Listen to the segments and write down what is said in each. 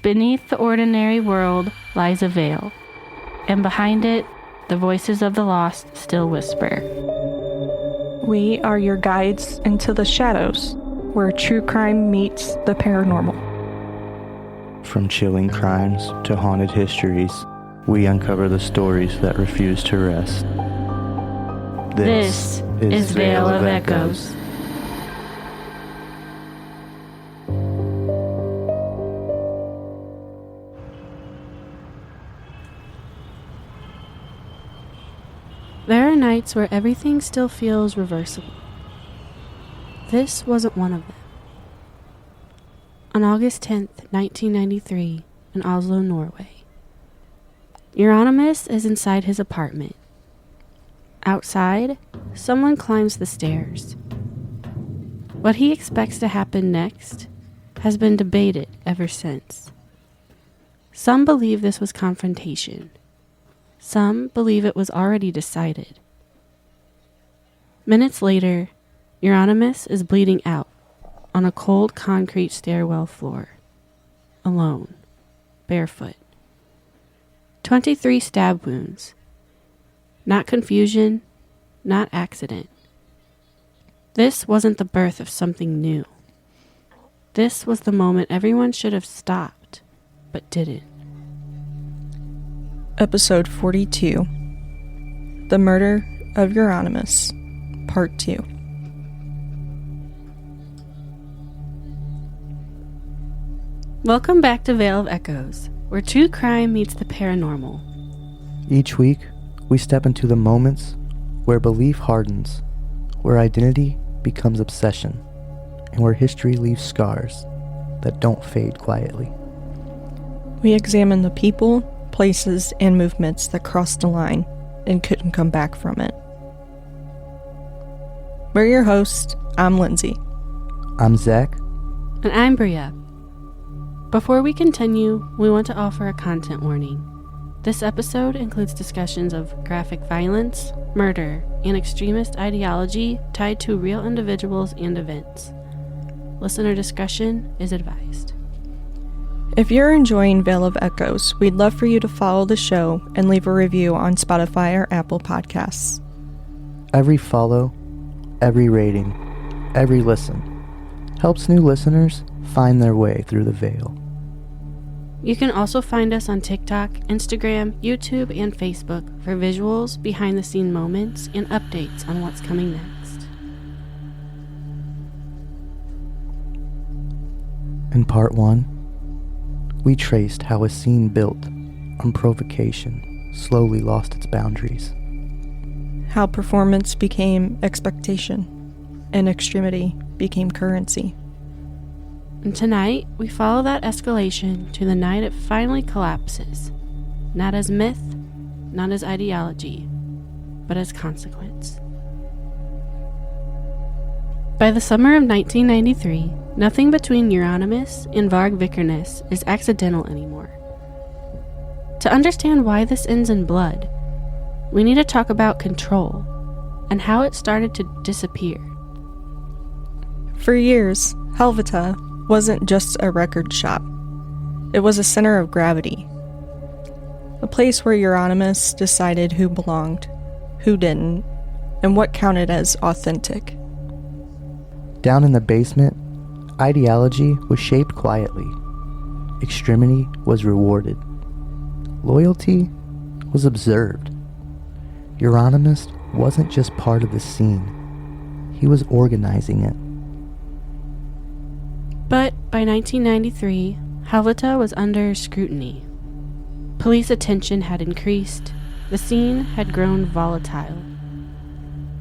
Beneath the ordinary world lies a veil, and behind it, the voices of the lost still whisper. We are your guides into the shadows, where true crime meets the paranormal. From chilling crimes to haunted histories, we uncover the stories that refuse to rest. This is Veil of Echoes. There are nights where everything still feels reversible. This wasn't one of them. On August 10th, 1993, in Oslo, Norway, Euronymous is inside his apartment. Outside, someone climbs the stairs. What he expects to happen next has been debated ever since. Some believe this was confrontation. Some believe it was already decided. Minutes later, Euronymous is bleeding out on a cold concrete stairwell floor, alone, barefoot. 23 stab wounds. Not confusion, not accident. This wasn't the birth of something new. This was the moment everyone should have stopped, but didn't. Episode 42, The Murder of Euronymous, Part 2. Welcome back to Veil of Echoes, where true crime meets the paranormal. Each week, we step into the moments where belief hardens, where identity becomes obsession, and where history leaves scars that don't fade quietly. We examine the people, places, and movements that crossed the line and couldn't come back from it. We're your hosts. I'm Lindsay. I'm Zach. And I'm Bria. Before we continue, we want to offer a content warning. This episode includes discussions of graphic violence, murder, and extremist ideology tied to real individuals and events. Listener discretion is advised. If you're enjoying Veil of Echoes, we'd love for you to follow the show and leave a review on Spotify or Apple Podcasts. Every follow, every rating, every listen helps new listeners find their way through the veil. You can also find us on TikTok, Instagram, YouTube, and Facebook for visuals, behind-the-scene moments, and updates on what's coming next. In Part 1, we traced how a scene built on provocation slowly lost its boundaries. How performance became expectation, and extremity became currency. And tonight, we follow that escalation to the night it finally collapses, not as myth, not as ideology, but as consequence. By the summer of 1993, nothing between Euronymous and Varg Vikernes is accidental anymore. To understand why this ends in blood, we need to talk about control and how it started to disappear. For years, Helvete wasn't just a record shop. It was a center of gravity. A place where Euronymous decided who belonged, who didn't, and what counted as authentic. Down in the basement, ideology was shaped quietly. Extremity was rewarded. Loyalty was observed. Euronymous wasn't just part of the scene. He was organizing it. But by 1993, Helvete was under scrutiny. Police attention had increased. The scene had grown volatile.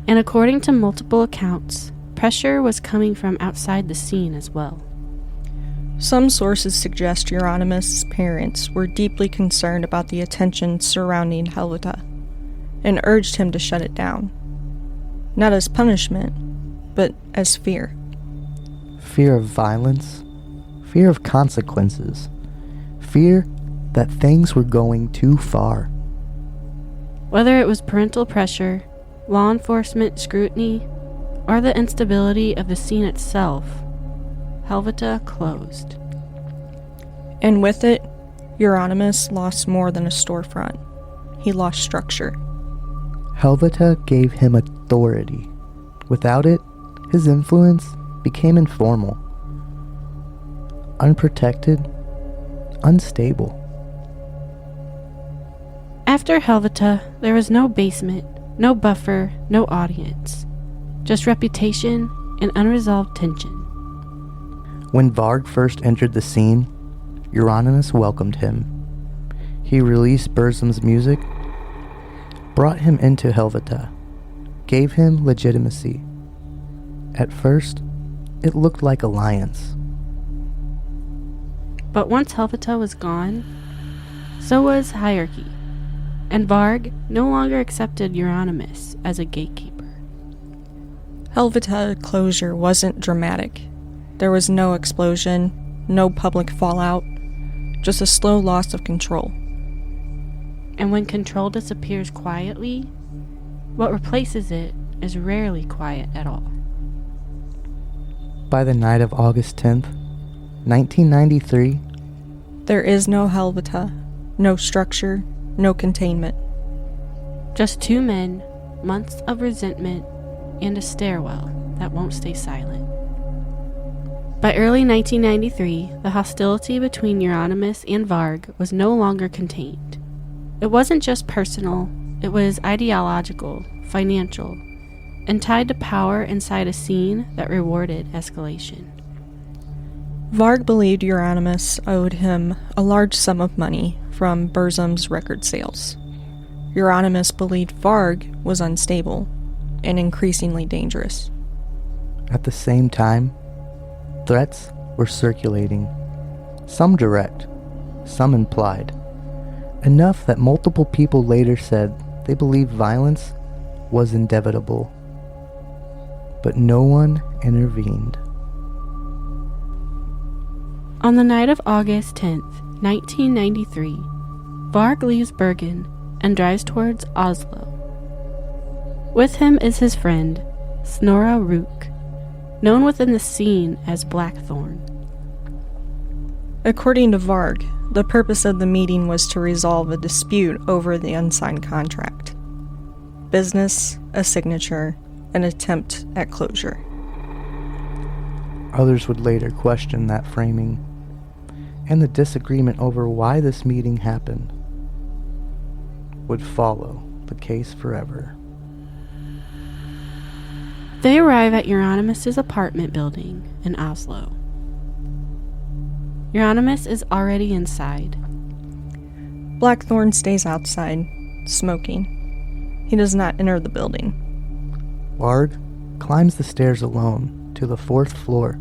And according to multiple accounts, pressure was coming from outside the scene as well. Some sources suggest Euronymous' parents were deeply concerned about the attention surrounding Helvete and urged him to shut it down. Not as punishment, but as fear. Fear of violence, fear of consequences, fear that things were going too far. Whether it was parental pressure, law enforcement scrutiny, or the instability of the scene itself, Helvete closed. And with it, Euronymous lost more than a storefront. He lost structure. Helvete gave him authority. Without it, his influence became informal, unprotected, unstable. After Helvete, there was no basement, no buffer, no audience. Just reputation and unresolved tension. When Varg first entered the scene, Euronymous welcomed him. He released Burzum's music, brought him into Helvete, gave him legitimacy. At first, it looked like alliance. But once Helvete was gone, so was hierarchy, and Varg no longer accepted Euronymous as a gatekeeper. Helvete closure wasn't dramatic. There was no explosion, no public fallout, just a slow loss of control. And when control disappears quietly, what replaces it is rarely quiet at all. By the night of August 10th, 1993, there is no Helvete, no structure, no containment. Just two men, months of resentment, and a stairwell that won't stay silent. By early 1993, the hostility between Euronymous and Varg was no longer contained. It wasn't just personal, it was ideological, financial, and tied to power inside a scene that rewarded escalation. Varg believed Euronymous owed him a large sum of money from Burzum's record sales. Euronymous believed Varg was unstable and increasingly dangerous. At the same time, threats were circulating, some direct, some implied, enough that multiple people later said they believed violence was inevitable. But no one intervened. On the night of August 10th, 1993, Varg leaves Bergen and drives towards Oslo. With him is his friend, Snorre Ruch, known within the scene as Blackthorn. According to Varg, the purpose of the meeting was to resolve a dispute over the unsigned contract. Business, a signature, an attempt at closure. Others would later question that framing, and the disagreement over why this meeting happened would follow the case forever. They arrive at Euronymous' apartment building in Oslo. Euronymous is already inside. Blackthorn stays outside, smoking. He does not enter the building. Varg climbs the stairs alone to the 4th floor.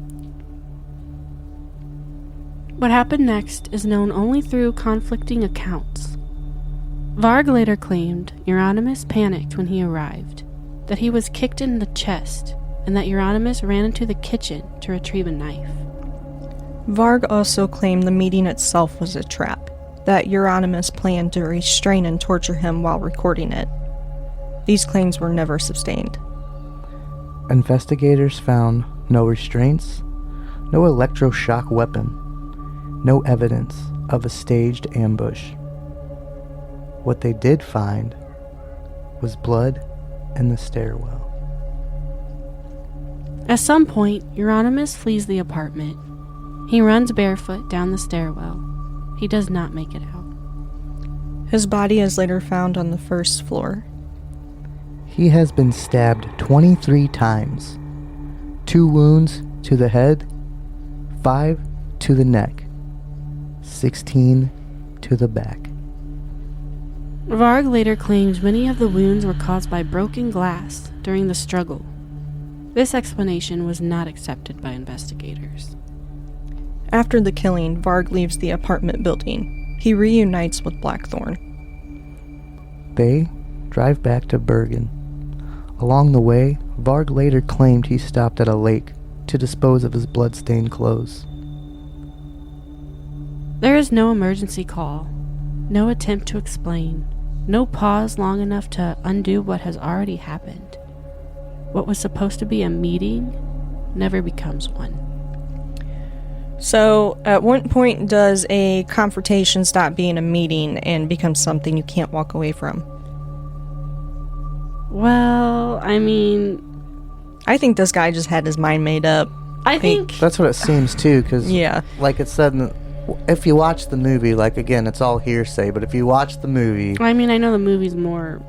What happened next is known only through conflicting accounts. Varg later claimed Euronymous panicked when he arrived, that he was kicked in the chest, and that Euronymous ran into the kitchen to retrieve a knife. Varg also claimed the meeting itself was a trap, that Euronymous planned to restrain and torture him while recording it. These claims were never sustained. Investigators found no restraints, no electroshock weapon, no evidence of a staged ambush. What they did find was blood in the stairwell. At some point, Euronymous flees the apartment. He runs barefoot down the stairwell. He does not make it out. His body is later found on the 1st floor. He has been stabbed 23 times. 2 wounds to the head, 5 to the neck, 16 to the back. Varg later claims many of the wounds were caused by broken glass during the struggle. This explanation was not accepted by investigators. After the killing, Varg leaves the apartment building. He reunites with Blackthorn. They drive back to Bergen. Along the way, Varg later claimed he stopped at a lake to dispose of his blood-stained clothes. There is no emergency call, no attempt to explain, no pause long enough to undo what has already happened. What was supposed to be a meeting never becomes one. So, at what point does a confrontation stop being a meeting and become something you can't walk away from? Well, I mean, I think this guy just had his mind made up. I think That's what it seems too, because Yeah. like it said, if you watch the movie, like again, it's all hearsay, but if you watch the movie, I know the movie's more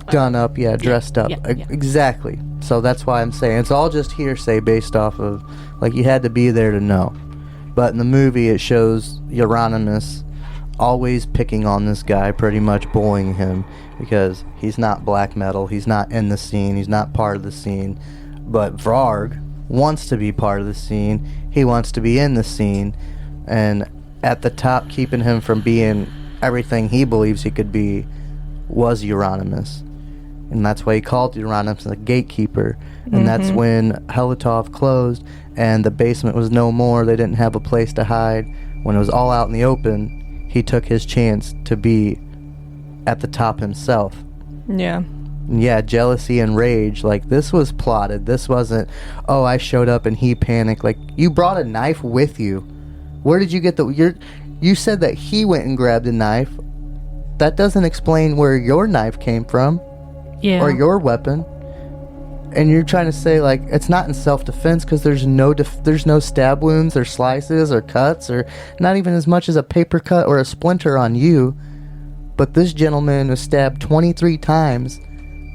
done up, dressed up, yeah. exactly. So that's why I'm saying it's all just hearsay based off of, like, you had to be there to know. But in the movie, it shows Euronymous always picking on this guy, pretty much bullying him, because he's not black metal, he's not in the scene, he's not part of the scene. But Varg wants to be part of the scene, he wants to be in the scene, and at the top, keeping him from being everything he believes he could be, was Euronymous. And that's why he called Euronymous the gatekeeper. And that's when Helitov closed and the basement was no more, they didn't have a place to hide. When it was all out in the open, he took his chance to be at the top himself. Yeah. Yeah, jealousy and rage, like, this was plotted. This wasn't, oh, I showed up and he panicked. Like, you brought a knife with you. Where did you get you said that he went and grabbed a knife. That doesn't explain where your knife came from. yeah. Or your weapon. And you're trying to say, like, it's not in self-defense because there's no stab wounds or slices or cuts, or not even as much as a paper cut or a splinter on you. But this gentleman was stabbed 23 times,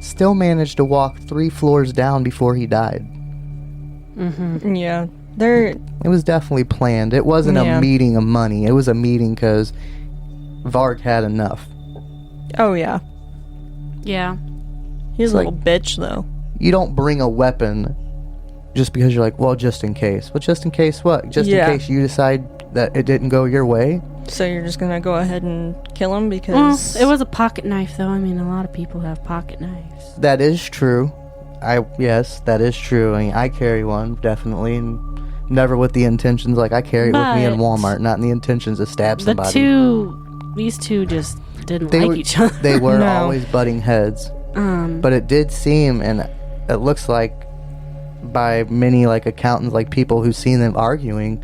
still managed to walk 3 floors down before he died. Yeah. It was definitely planned. It wasn't a meeting of money. It was a meeting because Varg had enough. Oh, yeah. Yeah. He's It's a like- little bitch, though. You don't bring a weapon just because you're like, well, just in case. Well, just in case what? Just Yeah. in case you decide that it didn't go your way? So you're just gonna go ahead and kill him Well, because... it was a pocket knife, though. I mean, a lot of people have pocket knives. That is true. Yes, that is true. I mean, I carry one, definitely, and never with the intentions, like, I carry it with me in But Walmart, not in the intentions to stab somebody. These two just didn't They like were, each other. They were No. always butting heads. But it did seem, and it looks like by many, like, accountants, like people who've seen them arguing,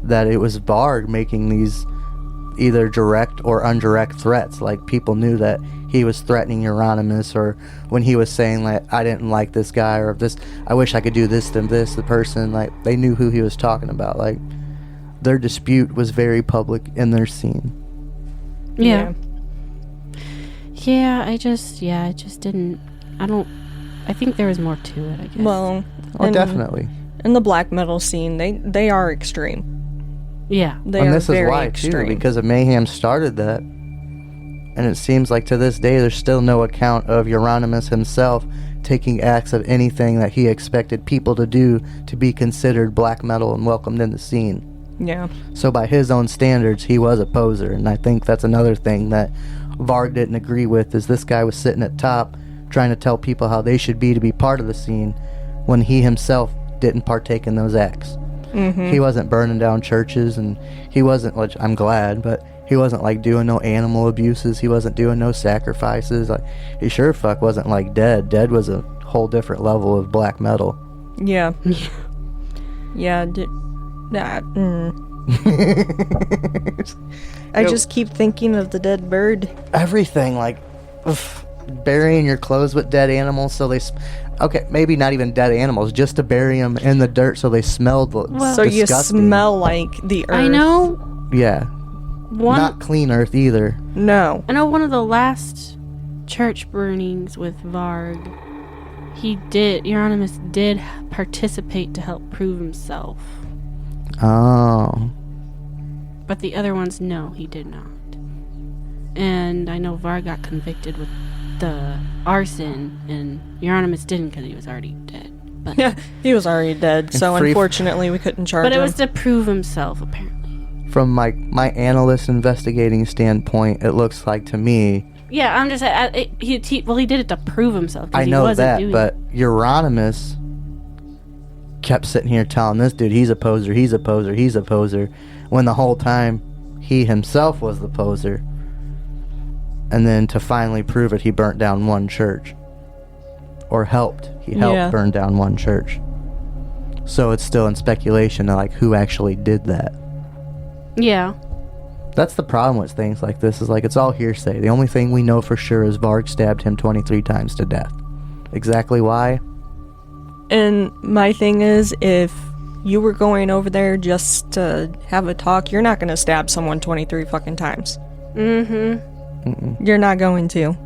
that it was Varg making these either direct or indirect threats. Like, people knew that he was threatening Euronymous, or when he was saying, like, I didn't like this guy, or this, I wish I could do this to this, the person, like, they knew who he was talking about. Like, their dispute was very public in their scene. Yeah. Yeah, I just didn't. I think there was more to it, I guess. Well, Definitely. in the black metal scene, they are extreme. yeah. They And are this is very why, extreme. too, because of Mayhem started that. And it seems like to this day there's still no account of Euronymous himself taking acts of anything that he expected people to do to be considered black metal and welcomed in the scene. Yeah. So by his own standards, he was a poser. And I think that's another thing that Varg didn't agree with, is this guy was sitting at top trying to tell people how they should be to be part of the scene when he himself didn't partake in those acts. He wasn't burning down churches, and he wasn't, which I'm glad, but he wasn't like doing no animal abuses. He wasn't doing no sacrifices. Like, he sure fuck wasn't like Dead. Dead was a whole different level of black metal. Yeah. Yeah. I just keep thinking of the dead bird. Everything, like, burying your clothes with dead animals so they okay, maybe not even dead animals, just to bury them in the dirt so they smelled So you disgusting. smell like the earth. I know Yeah, not clean earth either. No. I know one of the last church burnings with Varg, Euronymous did participate to help prove himself. Oh, But the other ones, no, he did not. And I know Varg got convicted with the arson, and Euronymous didn't because he was already dead. But, Yeah, he was already dead, so free- unfortunately we couldn't charge but it him. was to prove himself, apparently. from my analyst investigating standpoint, it looks like to me. Yeah, I'm just he did it to prove himself. 'Cause I he know wasn't that, doing but Euronymous kept sitting here telling this dude he's a poser, he's a poser, he's a poser, when the whole time he himself was the poser. And then to finally prove it, he burnt down one church. Or helped. He helped Yeah. burn down one church. So it's still in speculation to like who actually did that. Yeah. That's the problem with things like this, is like it's all hearsay. The only thing we know for sure is Varg stabbed him 23 times to death. Exactly why? And my thing is, if you were going over there just to have a talk, you're not going to stab someone 23 fucking times. Mm-hmm. You're not going to.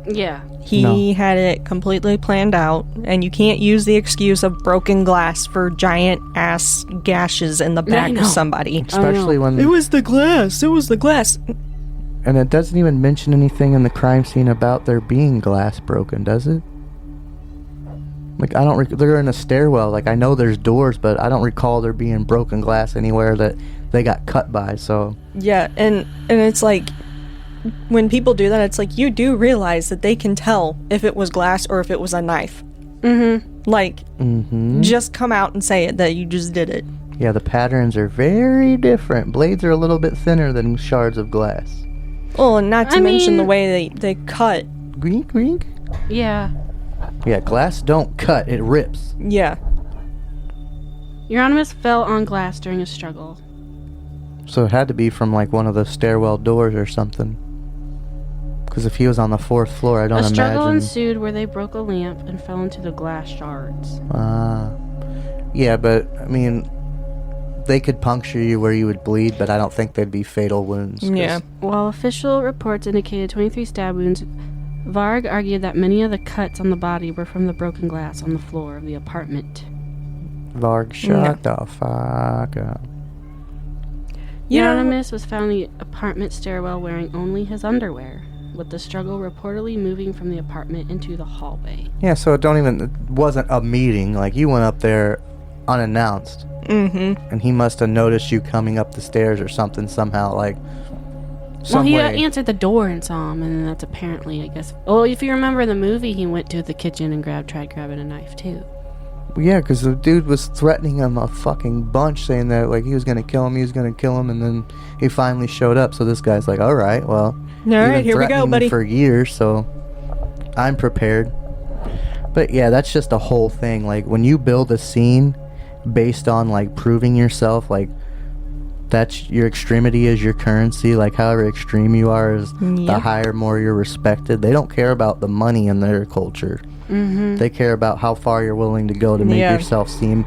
Yeah. He had it completely planned out, and you can't use the excuse of broken glass for giant ass gashes in the back of somebody. Especially when... It was the glass! It was the glass! And it doesn't even mention anything in the crime scene about there being glass broken, does it? Like, I don't... they're in a stairwell. Like, I know there's doors, but I don't recall there being broken glass anywhere that they got cut by, so... Yeah, and it's like... When people do that, it's like, you do realize that they can tell if it was glass or if it was a knife. Mm-hmm. Like, just come out and say it, that you just did it. Yeah, the patterns are very different. Blades are a little bit thinner than shards of glass. Well, and not to mention the way they cut. Grink, grink. Yeah. Yeah, glass don't cut, it rips. Yeah. Euronymous fell on glass during a struggle. So it had to be from like one of the stairwell doors or something. Because if he was on the 4th floor, I don't imagine... A struggle ensued where they broke a lamp and fell into the glass shards. Yeah, but, I mean, they could puncture you where you would bleed, but I don't think they'd be fatal wounds. Yeah. While official reports indicated 23 stab wounds, Varg argued that many of the cuts on the body were from the broken glass on the floor of the apartment. Varg, shut the fuck up. Euronymous was found in the apartment stairwell wearing only his underwear, with the struggle reportedly moving from the apartment into the hallway. Yeah, so it wasn't a meeting. Like, you went up there unannounced. Mm-hmm. And he must have noticed you coming up the stairs or something somehow, like... Well, he answered the door and saw him, and that's apparently, I guess... Oh, if you remember the movie, he went to the kitchen and tried grabbing a knife, too. Yeah, because the dude was threatening him a fucking bunch, saying that, like, he was going to kill him, and then he finally showed up, so this guy's like, alright, well... Alright, here we go, buddy. For years, so I'm prepared. But yeah, that's just a whole thing. Like, when you build a scene based on, like, proving yourself, like, that's your extremity is your currency. Like, however extreme you are is the higher, more you're respected. They don't care about the money in their culture. Mm-hmm. They care about how far you're willing to go to make yourself seem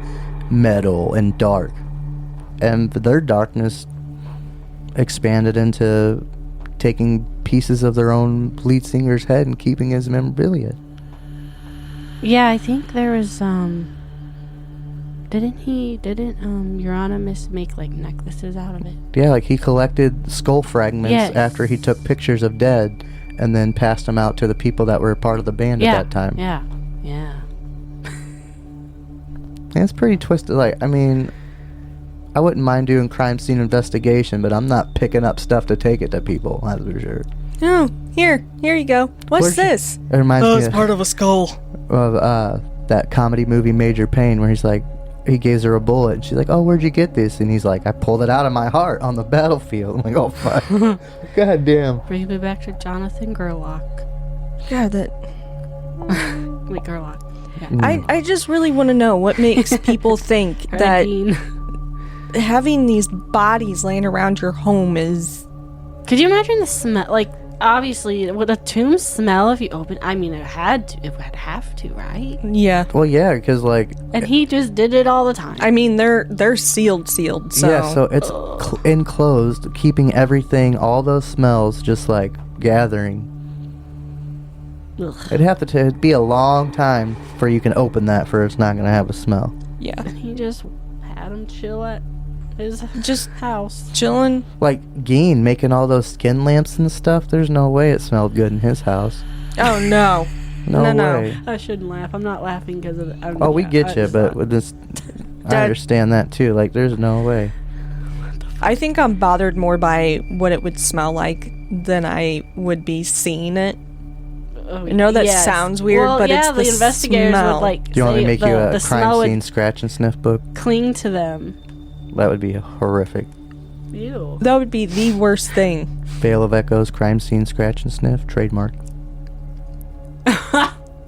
metal and dark. And their darkness expanded into taking pieces of their own lead singer's head and keeping his memorabilia. Yeah, I think there was, didn't Euronymous make, like, necklaces out of it? Yeah, like, he collected skull fragments after he took pictures of dead and then passed them out to the people that were part of the band at that time. Yeah. And it's pretty twisted. Like, I mean, I wouldn't mind doing crime scene investigation, but I'm not picking up stuff to take it to people, that's for sure. Oh, here you go. What's this? It reminds me it's part of a skull. Of that comedy movie Major Payne, where he's like, he gives her a bullet, and she's like, oh, where'd you get this? And he's like, I pulled it out of my heart on the battlefield. I'm like, oh, fuck. God damn. Brings me back to Jonathan Gerlach. God, that... Wait, Gerlach. Yeah. I just really want to know what makes people think that having these bodies laying around your home is... Could you imagine the smell? Like, obviously, would a tomb smell if you open? I mean, it had to. It would have to, right? Yeah. Well, yeah, because, like... And he just did it all the time. I mean, they're sealed, so... Yeah, so it's enclosed, keeping everything, all those smells, just, like, gathering. Ugh. It'd have to be a long time before you can open that for it's not going to have a smell. Yeah. And he just had him chill at his house. Chilling. Like, Geen making all those skin lamps and stuff, there's no way it smelled good in his house. Oh, no. No way. I shouldn't laugh. I'm not laughing because of the... Oh, we get you, but with this... I understand that, too. Like, there's no way. I think I'm bothered more by what it would smell like than I would be seeing it. I know that sounds weird, but it's the investigators smell. Would like. Do you want me to make you a crime scene would scratch and sniff book? Cling to them. That would be horrific. Ew. That would be the worst thing. Veil of Echoes crime scene scratch and sniff trademark.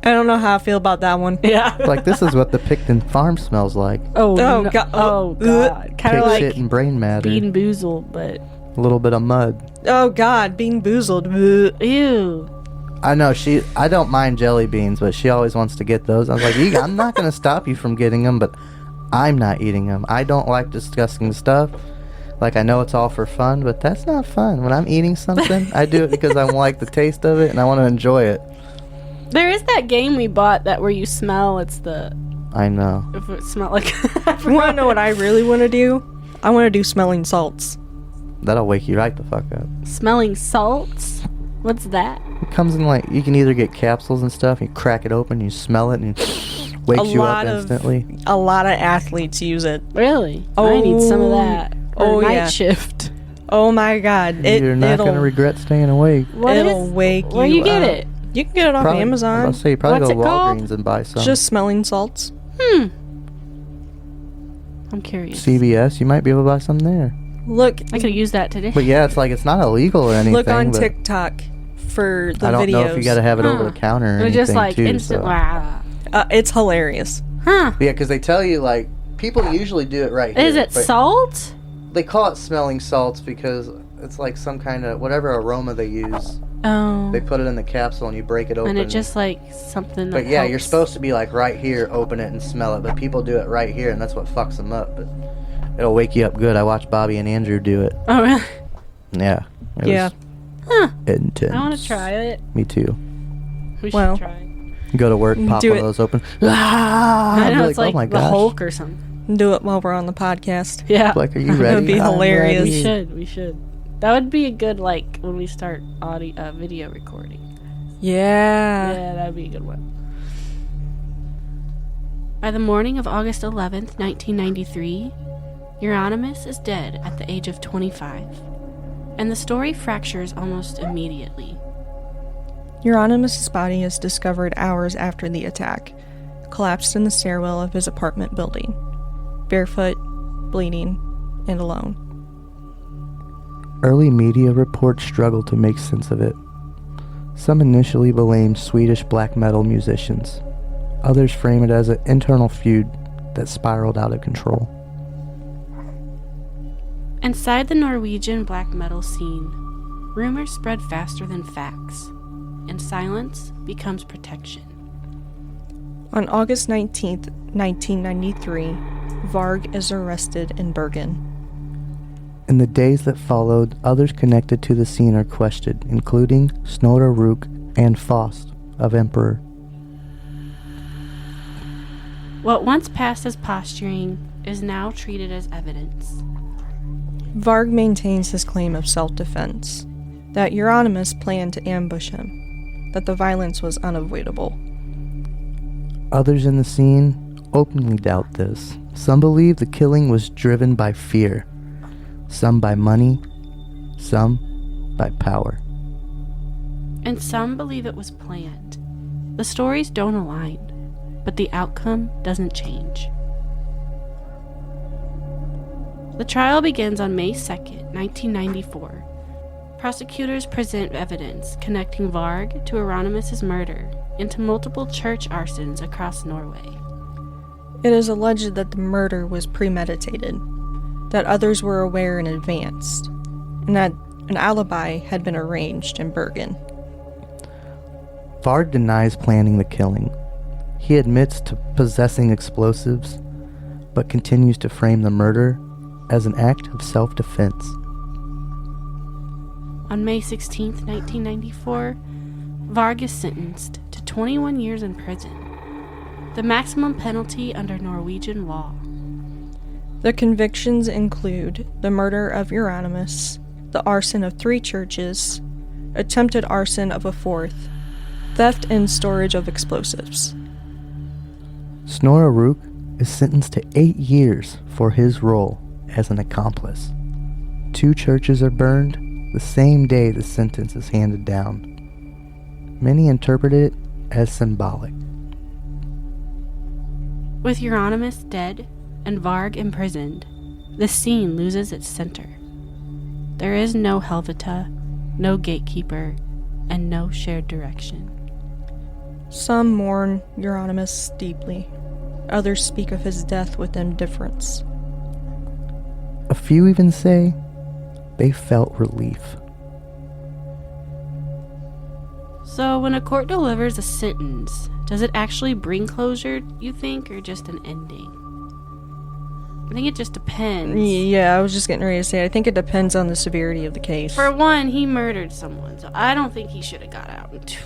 I don't know how I feel about that one. Yeah. Like, this is what the Picton farm smells like. Oh, Oh, no. God. Oh, God. Kind Pig of like shit and brain matter. Bean Boozled, but... A little bit of mud. Oh, God. Bean boozled. Ew. I know, I don't mind jelly beans, but she always wants to get those. I was like, I'm not going to stop you from getting them, but I'm not eating them. I don't like disgusting stuff. Like, I know it's all for fun, but that's not fun. When I'm eating something, I do it because I like the taste of it and I want to enjoy it. There is that game we bought that where you smell, it's the... I know. If it smell like... You want to know what I really want to do? I want to do smelling salts. That'll wake you right the fuck up. Smelling salts? What's that? It comes in, like, you can either get capsules and stuff, you crack it open, you smell it, and it wakes you up instantly. A lot of athletes use it. Really? I need some of that. Or night yeah. shift. Oh my God. You're not going to regret staying awake. It'll wake you up. Where you get it? You can get it off Amazon. I'll say you probably What's go to it called? Walgreens and buy some. It's just smelling salts. I'm curious. CVS, you might be able to buy some there. Look. I could use that today. But yeah, it's like, it's not illegal or anything. Look on but TikTok for the videos. I don't know if you got to have it over the counter or anything, just like too. instant... So. It's hilarious. Huh. Yeah, because they tell you, like, people usually do it right here. Is it but salt? They call it smelling salts because it's like some kind of, whatever aroma they use. Oh. They put it in the capsule and you break it open. And it just like something that But yeah, helps. you're supposed to be like right here, open it and smell it. But people do it right here and that's what fucks them up. But it'll wake you up good. I watched Bobby and Andrew do it. Oh, really? Yeah. It Yeah. was intense. I want to try it. Me too. We Well, should try it. Go to work, pop do one it. of those open. I know, I'd be it's like oh my the gosh. Hulk or something. Do it while we're on the podcast. Yeah. Like, are you ready? That'd be I'm hilarious. ready. We should. That would be a good, like, when we start video recording. Yeah. Yeah, that'd be a good one. By the morning of August 11th, 1993, Euronymous is dead at the age of 25, and the story fractures almost immediately. Euronymous' body is discovered hours after the attack, collapsed in the stairwell of his apartment building, barefoot, bleeding, and alone. Early media reports struggled to make sense of it. Some initially blamed Swedish black metal musicians. Others frame it as an internal feud that spiraled out of control. Inside the Norwegian black metal scene, rumors spread faster than facts, and silence becomes protection. On August 19th, 1993, Varg is arrested in Bergen. In the days that followed, others connected to the scene are questioned, including Snorre Ruch and Faust of Emperor. What once passed as posturing is now treated as evidence. Varg maintains his claim of self-defense, that Euronymous planned to ambush him, that the violence was unavoidable. Others in the scene openly doubt this. Some believe the killing was driven by fear, some by money, some by power. And some believe it was planned. The stories don't align, but the outcome doesn't change. The trial begins on May 2nd, 1994. Prosecutors present evidence connecting Varg to Euronymous' murder and to multiple church arsons across Norway. It is alleged that the murder was premeditated, that others were aware in advance, and that an alibi had been arranged in Bergen. Varg denies planning the killing. He admits to possessing explosives, but continues to frame the murder as an act of self-defense. On May 16th, 1994, Varg is sentenced to 21 years in prison, the maximum penalty under Norwegian law. The convictions include the murder of Euronymous, the arson of 3 churches, attempted arson of a 4th, theft and storage of explosives. Snorre Ruch is sentenced to 8 years for his role as an accomplice. 2 churches are burned the same day the sentence is handed down. Many interpret it as symbolic. With Euronymous dead and Varg imprisoned, the scene loses its center. There is no Helvete, no gatekeeper, and no shared direction. Some mourn Euronymous deeply. Others speak of his death with indifference. A few even say they felt relief. So when a court delivers a sentence, does it actually bring closure, you think, or just an ending? I think it just depends. Yeah, I was just getting ready to say, I think it depends on the severity of the case. For one, he murdered someone, so I don't think he should have got out.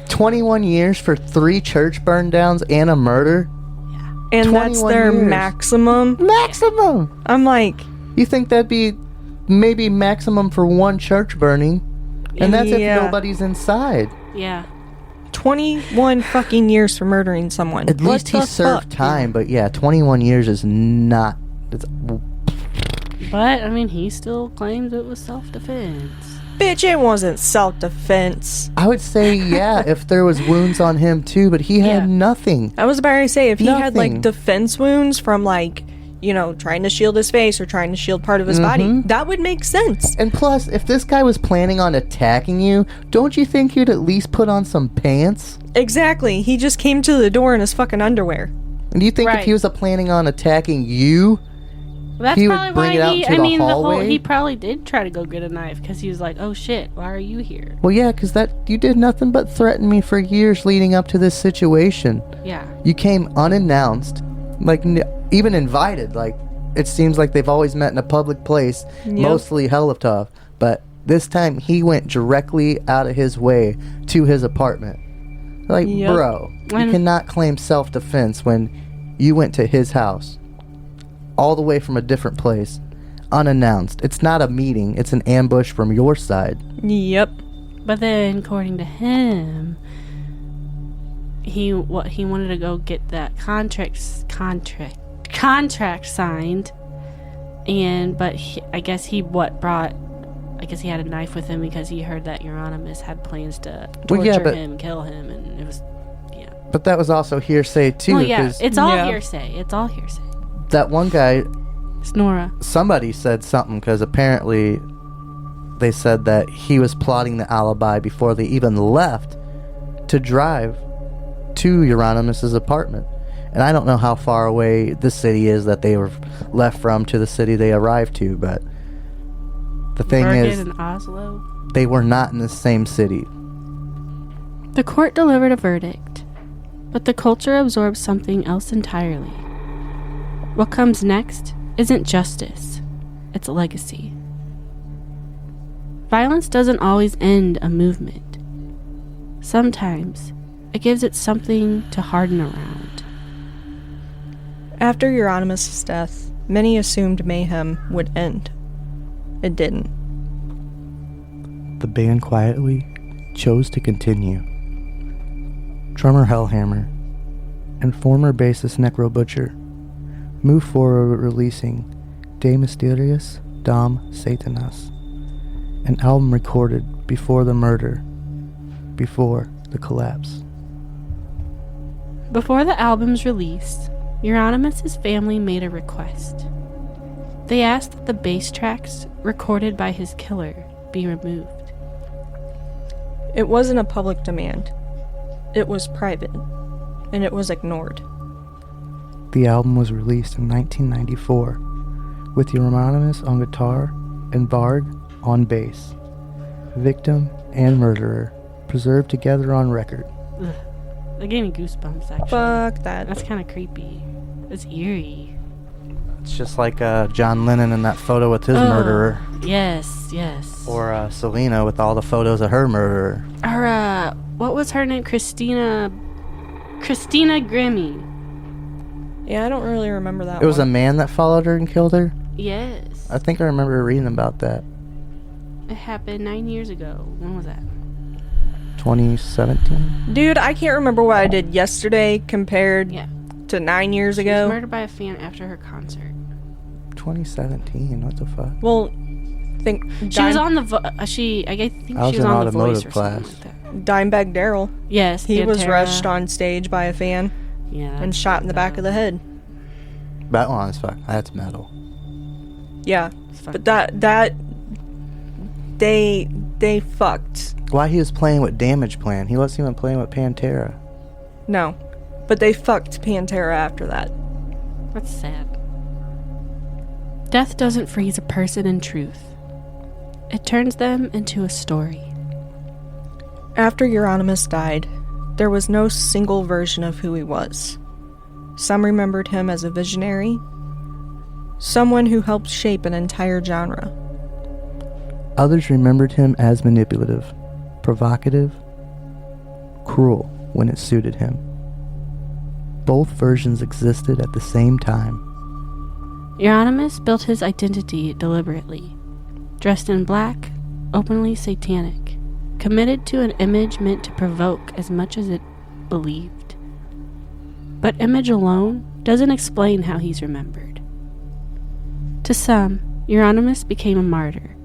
21 years for 3 church burn downs and a murder? Yeah. And that's 21 their years. maximum? Maximum! I'm like... You think that'd be maybe maximum for 1 church burning? And that's Yeah. if nobody's inside. Yeah. 21 fucking years for murdering someone. At least he served time, but yeah, 21 years is not... It's, But, I mean, he still claims it was self-defense. Bitch, it wasn't self-defense. I would say, yeah, if there was wounds on him too, but he had nothing. I was about to say, if he had, like, Nothing. defense wounds from, like, you know, trying to shield his face or trying to shield part of his body, that would make sense. And plus, if this guy was planning on attacking you, don't you think you'd at least put on some pants? Exactly. He just came to the door in his fucking underwear. And do you think if Right. he was planning on attacking you, That's he would probably bring why it out he, to I the mean, hallway? he probably did try to go get a knife because he was like, oh shit, why are you here? well, yeah, because you did nothing but threaten me for years leading up to this situation. Yeah. You came unannounced, like even invited. Like it seems like they've always met in a public place, mostly Heliptov. But this time he went directly out of his way to his apartment. Like, bro, you cannot claim self-defense when you went to his house, all the way from a different place, unannounced. It's not a meeting; it's an ambush from your side. Yep. But then, according to him, he wanted to go get that contract signed, I guess he had a knife with him because he heard that Euronymous had plans to torture him, kill him, and it was But that was also hearsay too. Well, yeah, it's all Yeah. hearsay. It's all hearsay. That one guy, Snorre. somebody said something because apparently they said that he was plotting the alibi before they even left to drive to Euronymous' apartment. And I don't know how far away the city is that they were left from to the city they arrived to, but the thing is, in Oslo. they were not in the same city. The court delivered a verdict, but the culture absorbs something else entirely. What comes next isn't justice, it's a legacy. Violence doesn't always end a movement. Sometimes it gives it something to harden around. After Euronymous' death, many assumed mayhem would end. It didn't. The band quietly chose to continue. Drummer Hellhammer and former bassist Necro Butcher moved forward releasing De Mysteriis Dom Satanas, an album recorded before the murder, before the collapse. Before the album's release, Euronymous' family made a request. They asked that the bass tracks recorded by his killer be removed. It wasn't a public demand. It was private, and it was ignored. The album was released in 1994, with Euronymous on guitar and Varg on bass. Victim and murderer preserved together on record. Ugh. That gave me goosebumps, actually. Fuck that. That's kind of creepy. It's eerie. It's just like John Lennon in that photo with his murderer. Yes, yes. Or Selena with all the photos of her murderer. Or, what was her name? Christina Grimmie. Yeah, I don't really remember that It was a one. man that followed her and killed her? Yes. I think I remember reading about that. It happened 9 years ago. When was that? 2017? Dude, I can't remember what I did yesterday compared Yeah. to 9 years She was ago. murdered by a fan after her concert. 2017, what the fuck? Well, think She was on the I think I was she in was on the Voice automotive or class. something like that. Dimebag Daryl. Yes, He was Pantera. rushed on stage by a fan Yeah, and that's shot in the back fucked of the head. That one is fuck. That's metal. Yeah, It's but fucked. that they fucked Why he was playing with Damage Plan? He wasn't even playing with Pantera. No, but they fucked Pantera after that. That's sad. Death doesn't freeze a person in truth. It turns them into a story. After Euronymous died, there was no single version of who he was. Some remembered him as a visionary, someone who helped shape an entire genre. Others remembered him as manipulative, provocative, cruel when it suited him. Both versions existed at the same time. Euronymous built his identity deliberately, dressed in black, openly satanic, committed to an image meant to provoke as much as it believed. But image alone doesn't explain how he's remembered. To some, Euronymous became a martyr,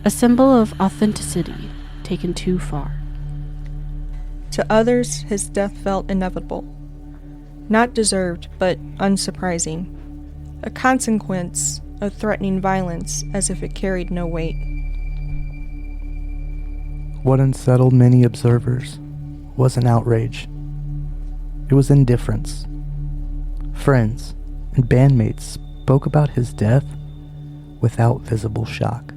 a symbol of authenticity taken too far. To others, his death felt inevitable. Not deserved, but unsurprising. A consequence of threatening violence as if it carried no weight. What unsettled many observers wasn't outrage. It was indifference. Friends and bandmates spoke about his death without visible shock.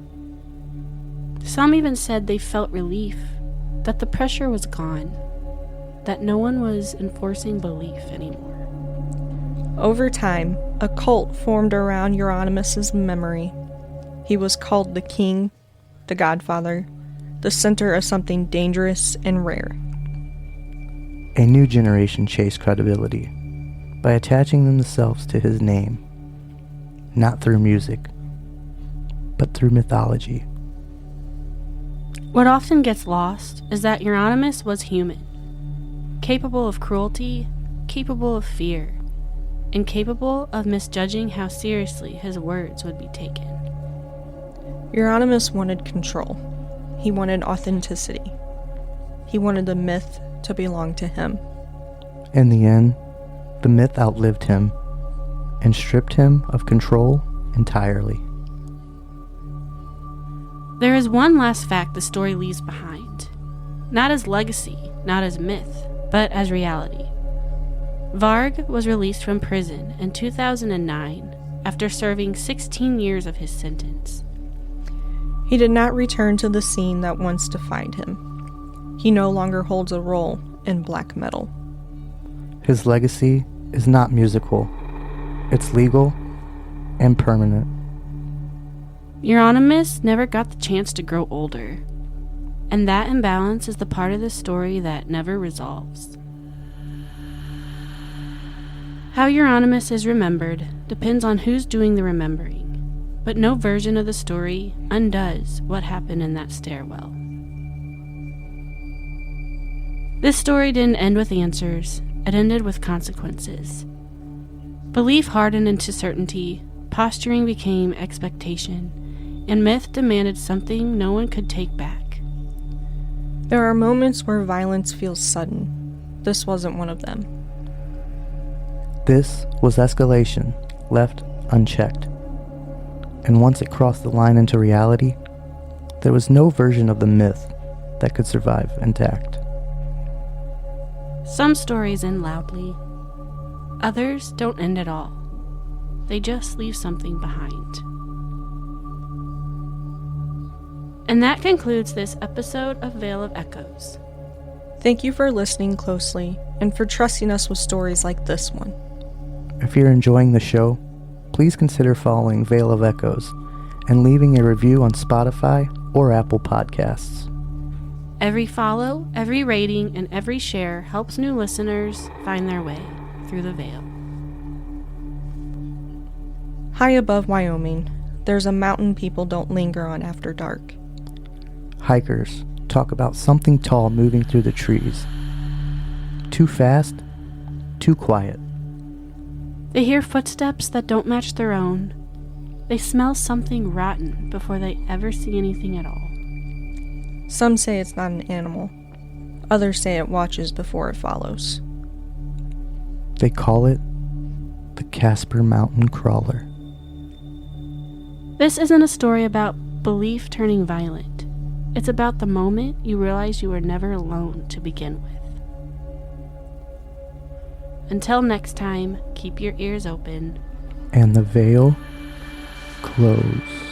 Some even said they felt relief, that the pressure was gone, that no one was enforcing belief anymore. Over time, a cult formed around Euronymous' memory. He was called the King, the Godfather, the center of something dangerous and rare. A new generation chased credibility by attaching themselves to his name, not through music, but through mythology. What often gets lost is that Euronymous was human, capable of cruelty, capable of fear, and capable of misjudging how seriously his words would be taken. Euronymous wanted control. He wanted authenticity. He wanted the myth to belong to him. In the end, the myth outlived him and stripped him of control entirely. There is one last fact the story leaves behind, not as legacy, not as myth, but as reality. Varg was released from prison in 2009 after serving 16 years of his sentence. He did not return to the scene that once defined him. He no longer holds a role in black metal. His legacy is not musical. It's legal and permanent. Euronymous never got the chance to grow older, and that imbalance is the part of the story that never resolves. How Euronymous is remembered depends on who's doing the remembering, but no version of the story undoes what happened in that stairwell. This story didn't end with answers, it ended with consequences. Belief hardened into certainty, posturing became expectation, and myth demanded something no one could take back. There are moments where violence feels sudden. This wasn't one of them. This was escalation, left unchecked. And once it crossed the line into reality, there was no version of the myth that could survive intact. Some stories end loudly. Others don't end at all. They just leave something behind. And that concludes this episode of Veil of Echoes. Thank you for listening closely and for trusting us with stories like this one. If you're enjoying the show, please consider following Veil of Echoes and leaving a review on Spotify or Apple Podcasts. Every follow, every rating, and every share helps new listeners find their way through the veil. High above Wyoming, there's a mountain people don't linger on after dark. Hikers talk about something tall moving through the trees. Too fast, too quiet. They hear footsteps that don't match their own. They smell something rotten before they ever see anything at all. Some say it's not an animal. Others say it watches before it follows. They call it the Casper Mountain Crawler. This isn't a story about belief turning violent. It's about the moment you realize you were never alone to begin with. Until next time, keep your ears open. And the veil close.